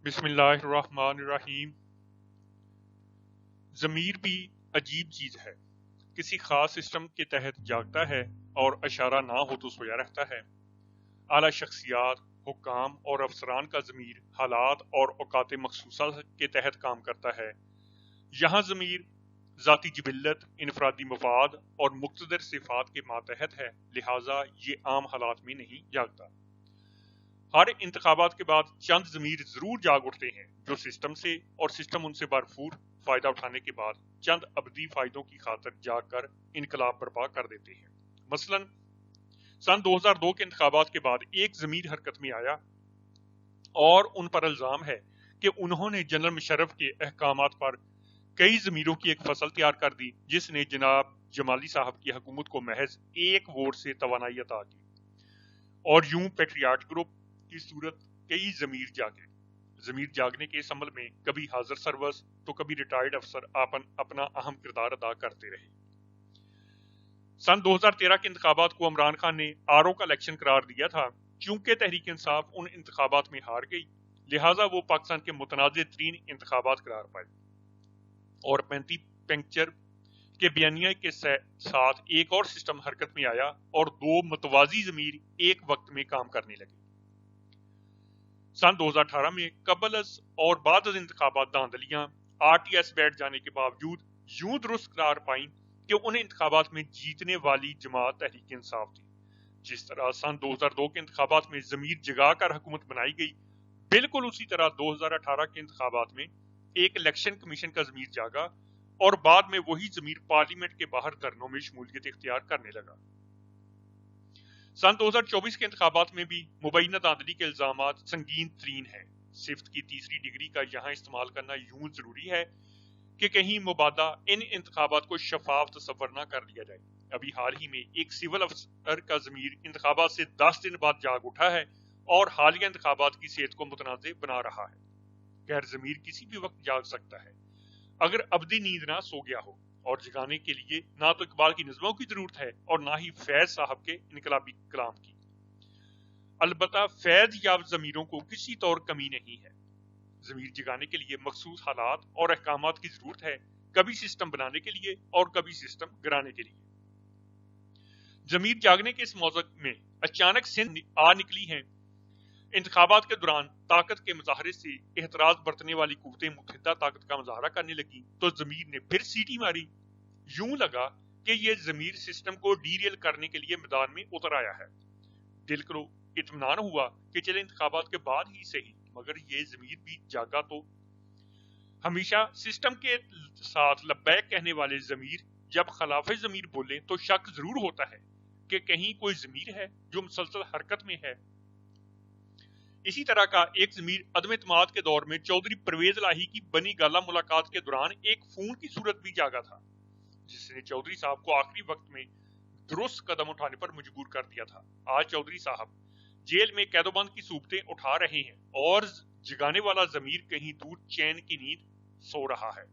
بسم اللہ الرحمن الرحیم۔ ضمیر بھی عجیب چیز ہے، کسی خاص سسٹم کے تحت جاگتا ہے اور اشارہ نہ ہو تو سویا رہتا ہے۔ اعلیٰ شخصیات، حکام اور افسران کا ضمیر حالات اور اوقات مخصوصہ کے تحت کام کرتا ہے۔ یہاں ضمیر ذاتی جبلت، انفرادی مفاد اور مقتدر صفات کے ماتحت ہے، لہٰذا یہ عام حالات میں نہیں جاگتا۔ ہر انتخابات کے بعد چند ضمیر ضرور جاگ اٹھتے ہیں جو سسٹم سے اور سسٹم ان سے بھرپور فائدہ اٹھانے کے بعد چند ابدی فائدوں کی خاطر جاگ کر انقلاب برپا کر دیتے ہیں۔ مثلا سن 2002 کے انتخابات کے بعد ایک ضمیر حرکت میں آیا اور ان پر الزام ہے کہ انہوں نے جنرل مشرف کے احکامات پر کئی ضمیروں کی ایک فصل تیار کر دی جس نے جناب جمالی صاحب کی حکومت کو محض ایک ووٹ سے توانائی عطا کی، اور یوں پیٹریاٹ گروپ کی صورت کئی ضمیر جاگے۔ ضمیر جاگنے کے اس عمل میں کبھی حاضر سرورز تو کبھی ریٹائرڈ افسر اپنا اہم کردار ادا کرتے رہے۔ سن 2013 کے انتخابات کو عمران خان نے آرو کا الیکشن قرار دیا تھا۔ چونکہ تحریک انصاف ان انتخابات میں ہار گئی، لہٰذا وہ پاکستان کے متنازع ترین انتخابات قرار پائے اور پینتی پنکچر کے بیانیہ کے ساتھ ایک اور سسٹم حرکت میں آیا اور دو متوازی ضمیر ایک وقت میں کام کرنے لگے۔ سن 2018 میں قبل از اور بعد از انتخابات دھاندلیاں آر ٹی ایس بیٹھ جانے کے باوجود یوں درست قرار پائیں کہ ان انتخابات میں جیتنے والی جماعت تحریک انصاف تھی۔ جس طرح سن 2002 کے انتخابات میں ضمیر جگا کر حکومت بنائی گئی، بالکل اسی طرح 2018 کے انتخابات میں ایک الیکشن کمیشن کا ضمیر جاگا اور بعد میں وہی ضمیر پارلیمنٹ کے باہر دھرنوں میں شمولیت اختیار کرنے لگا۔ سن 2024 کے انتخابات میں بھی مبینہ دھاندلی کے الزامات سنگین ترین ہیں۔ صفت کی تیسری ڈگری کا یہاں استعمال کرنا یوں ضروری ہے کہ کہیں مبادہ ان انتخابات کو شفاف تصور نہ کر لیا جائے۔ ابھی حال ہی میں ایک سول افسر کا ضمیر انتخابات سے 10 دن بعد جاگ اٹھا ہے اور حالیہ انتخابات کی صحت کو متنازع بنا رہا ہے۔ خیر، ضمیر کسی بھی وقت جاگ سکتا ہے اگر ابدی نیند نہ سو گیا ہو، اور جگانے کے لیے نہ تو اقبال کی نظموں کی ضرورت ہے اور نہ ہی فیض صاحب کے انقلابی کلام کی۔ البتہ فیض یاب ضمیروں کو کسی طور کمی نہیں ہے۔ ضمیر جگانے کے لیے مخصوص حالات اور احکامات کی ضرورت ہے، کبھی سسٹم بنانے کے لیے اور کبھی سسٹم گرانے کے لیے۔ ضمیر جاگنے کے اس موضوع میں اچانک سندھ آ نکلی ہیں۔ انتخابات کے دوران طاقت کے مظاہرے سے احتراز برتنے والی قوتیں متحدہ طاقت کا مظاہرہ کرنے لگی تو ضمیر نے پھر سیٹی ماری۔ یوں لگا کہ یہ ضمیر سسٹم کو ڈی ریل کرنے کے لیے میدان میں اتر آیا ہے۔ دل کو اطمینان ہوا کہ چلے انتخابات کے بعد ہی صحیح، مگر یہ ضمیر بھی جاگا تو۔ ہمیشہ سسٹم کے ساتھ لبیک کہنے والے ضمیر جب خلاف ضمیر بولیں تو شک ضرور ہوتا ہے کہ کہیں کوئی ضمیر ہے جو مسلسل حرکت میں ہے۔ اسی طرح کا ایک ضمیر عدم اعتماد کے دور میں چودھری پرویز الہی کی بنی گالہ ملاقات کے دوران ایک فون کی صورت بھی جاگا تھا، جس نے چودھری صاحب کو آخری وقت میں درست قدم اٹھانے پر مجبور کر دیا تھا۔ آج چودھری صاحب جیل میں قید و بند کی صورتیں اٹھا رہے ہیں اور جگانے والا ضمیر کہیں دور چین کی نیند سو رہا ہے۔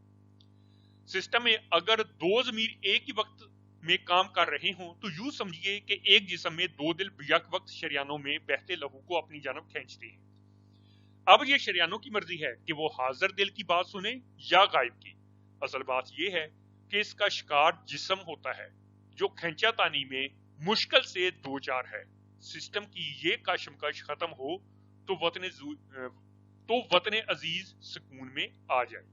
سسٹم میں اگر دو ضمیر ایک ہی وقت میں کام کر رہے ہوں تو یوں سمجھیے کہ ایک جسم میں دو دل یک وقت شریانوں میں بہتے لہو کو اپنی جانب کھینچتے ہیں۔ اب یہ شریانوں کی مرضی ہے کہ وہ حاضر دل کی بات سنیں یا غائب کی۔ اصل بات یہ ہے کہ اس کا شکار جسم ہوتا ہے جو کھینچا تانی میں مشکل سے دو چار ہے۔ سسٹم کی یہ کشمکش ختم ہو تو وطن عزیز سکون میں آ جائے۔